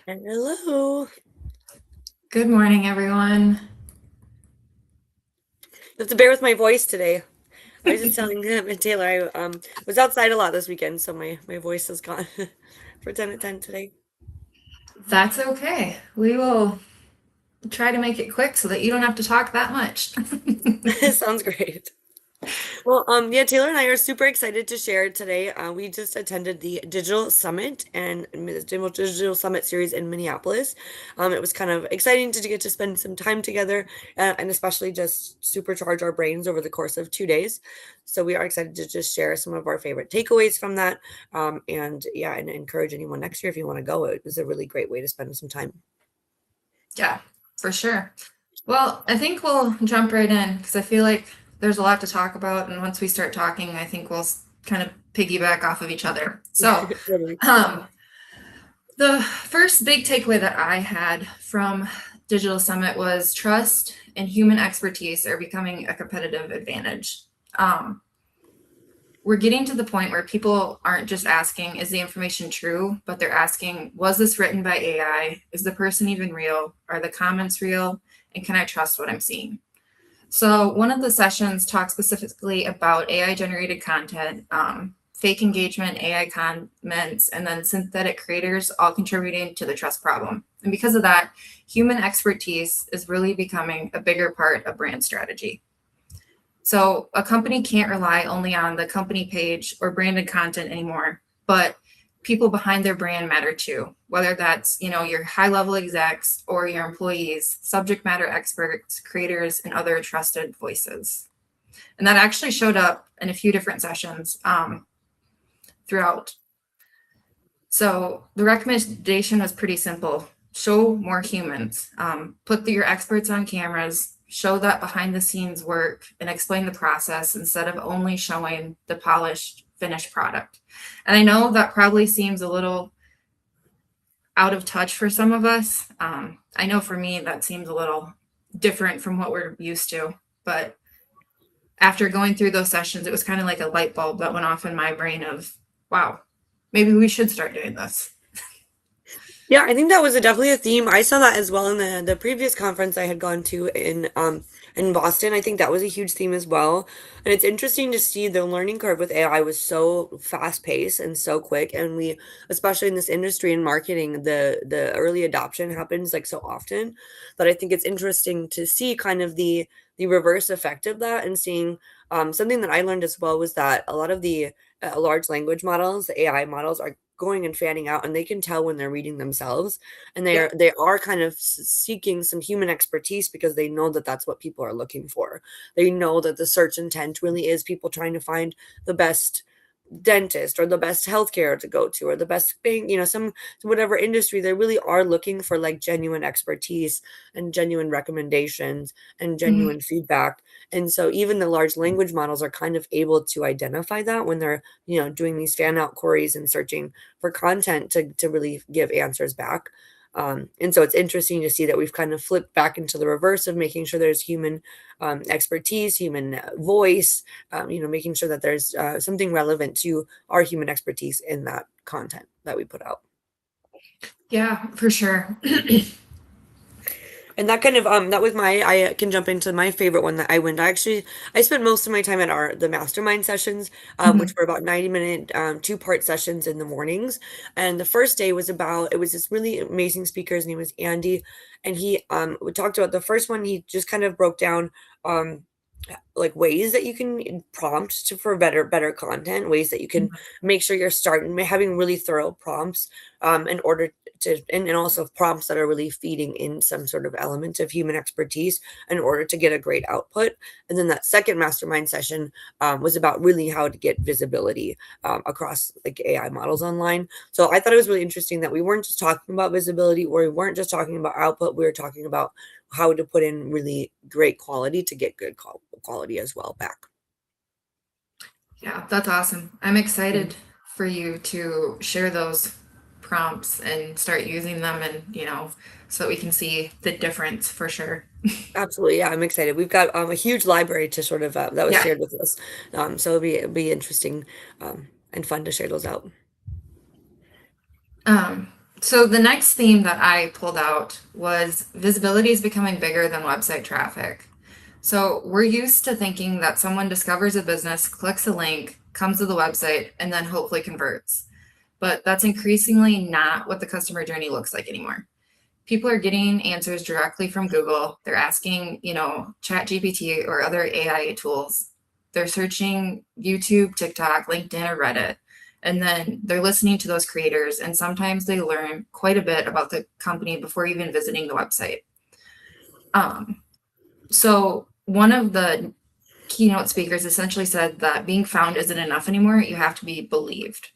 Hello. Good morning, everyone. You have to bear with my voice today. I was just telling him and Taylor I was outside a lot this weekend, so my voice is gone for 10 at 10 today. That's okay. We will try to make it quick so that you don't have to talk that much. Sounds great. Well, yeah, Taylor and I are super excited to share today. We just attended the Digital Summit and Digital Summit series in Minneapolis. It was kind of exciting to get to spend some time together and especially just supercharge our brains over the course of 2 days. So we are excited to just share some of our favorite takeaways from that. And yeah, and encourage anyone next year if you want to go. It was a really great way to spend some time. Yeah, for sure. Well, I think we'll jump right in because I feel like there's a lot to talk about. And once we start talking, I think we'll kind of piggyback off of each other. So, Totally. um, the first big takeaway that I had from Digital Summit was trust and human expertise are becoming a competitive advantage. Um, we're getting to the point where people aren't just asking, is the information true? But they're asking, was this written by AI? Is the person even real? Are the comments real? And can I trust what I'm seeing? So, one of the sessions talks specifically about AI generated content, fake engagement, AI comments, and then synthetic creators all contributing to the trust problem. And because of that, human expertise is really becoming a bigger part of brand strategy. So a company can't rely only on the company page or branded content anymore, but people behind their brand matter too, whether that's, your high level execs or your employees, subject matter experts, creators, and other trusted voices. And that actually showed up in a few different sessions throughout. So the recommendation was pretty simple. Show more humans. Put your experts on cameras, show that behind the scenes work, and explain the process instead of only showing the polished finished product. And I know that probably seems a little out of touch for some of us. I know for me that seems a little different from what we're used to. But after going through those sessions, it was kind of like a light bulb that went off in my brain of, wow, maybe we should start doing this. Yeah, I think that was definitely a theme. I saw that as well in the previous conference I had gone to in Boston. I think that was a huge theme as well. And it's interesting to see the learning curve with AI was so fast paced and so quick. And we, especially in this industry in marketing, the early adoption happens like so often. But I think it's interesting to see kind of the reverse effect of that and seeing something that I learned as well was that a lot of the large language models, the AI models, are going and fanning out and they can tell when they're reading themselves and Yeah. they are kind of seeking some human expertise because they know that that's what people are looking for. They know that the search intent really is people trying to find the best dentist or the best healthcare to go to or the best thing, some whatever industry. They really are looking for like genuine expertise and genuine recommendations and Mhm. genuine feedback. And so even the large language models are kind of able to identify that when they're, doing these fan out queries and searching for content to really give answers back. And so it's interesting to see that we've kind of flipped back into the reverse of making sure there's human expertise, human voice, making sure that there's something relevant to our human expertise in that content that we put out. Yeah, for sure. And that kind of that was my I can jump into my favorite one that I went. I spent most of my time at our the mastermind sessions, which Mhm. were about 90-minute two-part sessions in the mornings. And the first day was about it was this really amazing speaker. His name was Andy, and he we talked about the first one. He just kind of broke down um like ways that you can prompt to for better content, ways that you can make sure you're starting having really thorough prompts in order to and also prompts that are really feeding in some sort of element of human expertise in order to get a great output. And then that second mastermind session was about really how to get visibility across like AI models online. So I thought it was really interesting that we weren't just talking about visibility or we weren't just talking about output. We were talking about how to put in really great quality to get good quality as well back. Yeah, that's awesome. I'm excited for you to share those prompts and start using them and, so that we can see the difference for sure. Absolutely, yeah, I'm excited. We've got a huge library to sort of that was Yeah. shared with us, so it'll be interesting and fun to share those out. So the next theme that I pulled out was visibility is becoming bigger than website traffic. So we're used to thinking that someone discovers a business, clicks a link, comes to the website, and then hopefully converts. But that's increasingly not what the customer journey looks like anymore. People are getting answers directly from Google. They're asking, ChatGPT or other AI tools. They're searching YouTube, TikTok, LinkedIn, or Reddit. And then they're listening to those creators. And sometimes they learn quite a bit about the company before even visiting the website. So one of the keynote speakers essentially said that being found isn't enough anymore. You have to be believed.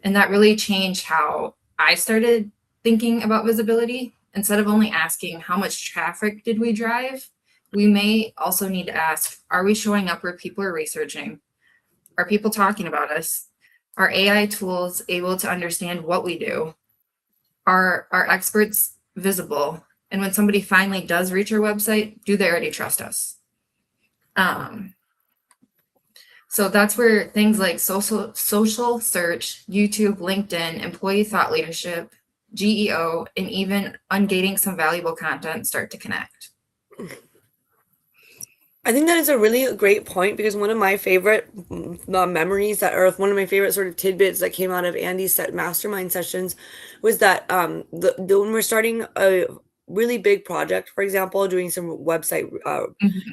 And that really changed how I started thinking about visibility. Instead of only asking how much traffic did we drive, we may also need to ask, are we showing up where people are researching? Are people talking about us? Are AI tools able to understand what we do? Are our experts visible? And when somebody finally does reach our website, do they already trust us? So that's where things like social search, YouTube, LinkedIn, employee thought leadership, GEO, and even ungating some valuable content start to connect. I think that is a really great point because one of my favorite memories that, or one of my favorite sort of tidbits that came out of Andy's set mastermind sessions was that when we're starting a really big project, for example, doing some website,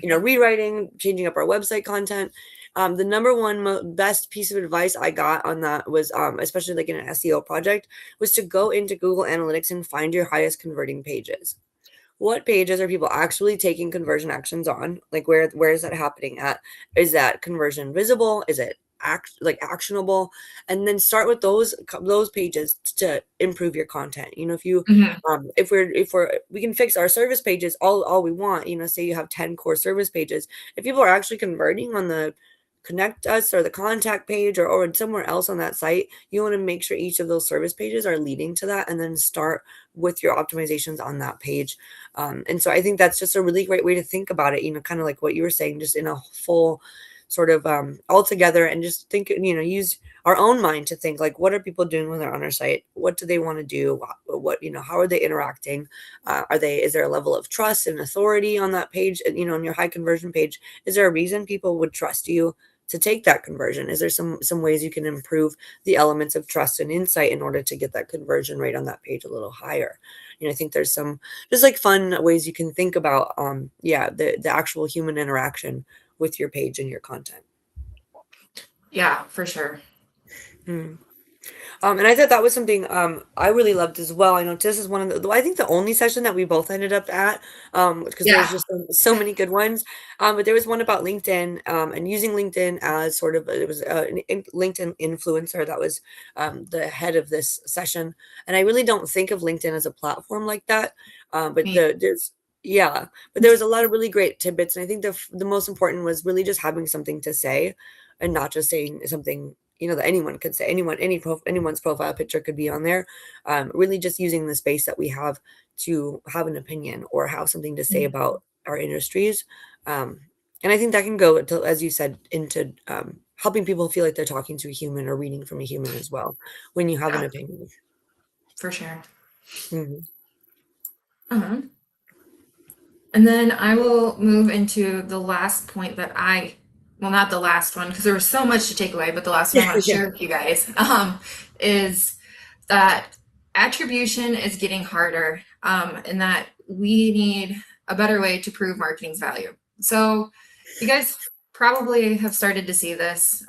rewriting, changing up our website content, the number one best piece of advice I got on that was, especially like in an SEO project, was to go into Google Analytics and find your highest converting pages. What pages are people actually taking conversion actions on? Like where is that happening at? Is that conversion visible? Is it actionable? And then start with those pages to improve your content. If you if we can fix our service pages all we want, say you have 10 core service pages. If people are actually converting on the connect us or the contact page or somewhere else on that site, you want to make sure each of those service pages are leading to that, and then start with your optimizations on that page. And so I think that's just a really great way to think about it, kind of like what you were saying, just in a full sort of all together, and just think, use our own mind to think like, what are people doing when they're on our site? What do they want to do? How are they interacting? Is there a level of trust and authority on that page? On your high conversion page, is there a reason people would trust you to take that conversion? Is there some ways you can improve the elements of trust and insight in order to get that conversion rate on that page a little higher? I think there's some just like fun ways you can think about the actual human interaction with your page and your content. Yeah, for sure. And I thought that was something I really loved as well. I know this is one of the, I think the only session that we both ended up at, because there's just so many good ones. But there was one about LinkedIn and using LinkedIn as sort of, it was an LinkedIn influencer that was the head of this session. And I really don't think of LinkedIn as a platform like that. But there was a lot of really great tidbits. And I think the most important was really just having something to say and not just saying something that anyone could say. Anyone's profile picture could be on there. Really just using the space that we have to have an opinion or have something to say about our industries. And I think that can go to, as you said, into helping people feel like they're talking to a human or reading from a human as well when you have an opinion. For sure. Mm-hmm. And then I will move into the last point that well, not the last one, because there was so much to take away, but the last one I want to share with you guys is that attribution is getting harder, and that we need a better way to prove marketing's value. So you guys probably have started to see this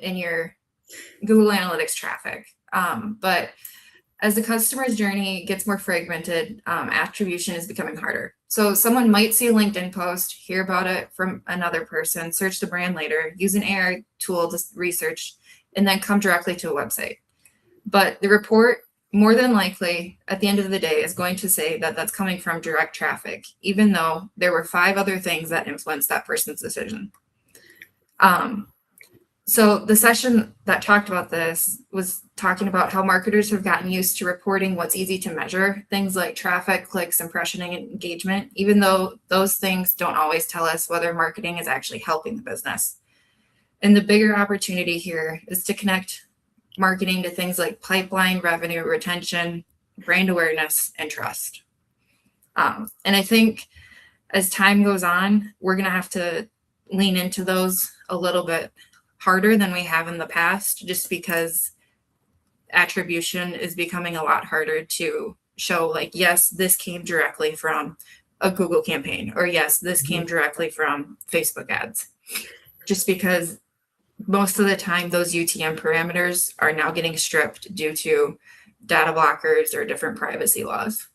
in your Google Analytics traffic, but as the customer's journey gets more fragmented, attribution is becoming harder. So someone might see a LinkedIn post, hear about it from another person, search the brand later, use an AI tool to research, and then come directly to a website. But the report, more than likely, at the end of the day, is going to say that that's coming from direct traffic, even though there were 5 other things that influenced that person's decision. So the session that talked about this was talking about how marketers have gotten used to reporting what's easy to measure, things like traffic, clicks, impression, and engagement, even though those things don't always tell us whether marketing is actually helping the business. And the bigger opportunity here is to connect marketing to things like pipeline, revenue, retention, brand awareness, and trust. And I think as time goes on, we're going to have to lean into those a little bit harder than we have in the past, just because attribution is becoming a lot harder to show, like, yes, this came directly from a Google campaign, or yes, this came directly from Facebook ads, just because most of the time those UTM parameters are now getting stripped due to data blockers or different privacy laws.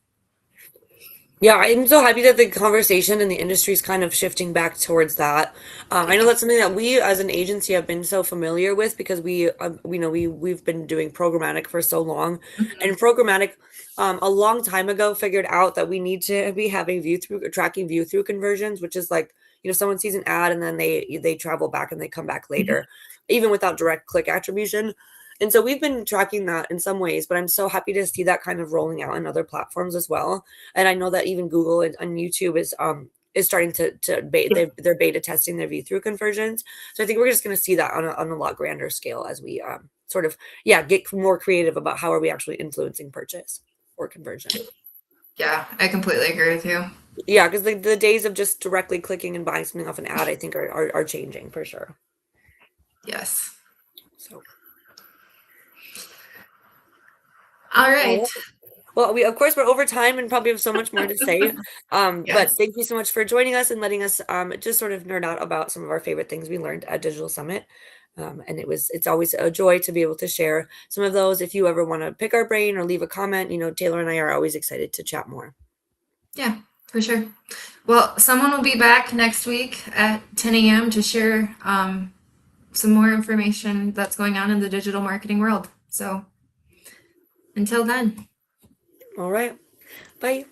Yeah, I'm so happy that the conversation in the industry is kind of shifting back towards that. I know that's something that we as an agency have been so familiar with because we know we've been doing programmatic for so long, and programmatic, a long time ago figured out that we need to be having view through tracking view through conversions, which is like, someone sees an ad and then they travel back and they come back later, even without direct click attribution. And so we've been tracking that in some ways, but I'm so happy to see that kind of rolling out in other platforms as well. And I know that even Google and YouTube is starting to they're beta testing their view through conversions. So I think we're just going to see that on a lot grander scale as we sort of get more creative about how are we actually influencing purchase or conversion. Yeah, I completely agree with you. Yeah, because the days of just directly clicking and buying something off an ad, I think are changing for sure. Yes. So. All right. Well, of course we're over time and probably have so much more to say. But Yes. thank you so much for joining us and letting us just sort of nerd out about some of our favorite things we learned at Digital Summit. And it's always a joy to be able to share some of those. If you ever want to pick our brain or leave a comment, Taylor and I are always excited to chat more. Yeah, for sure. Well, someone will be back next week at 10 a.m. to share some more information that's going on in the digital marketing world. So until then. All right. Bye.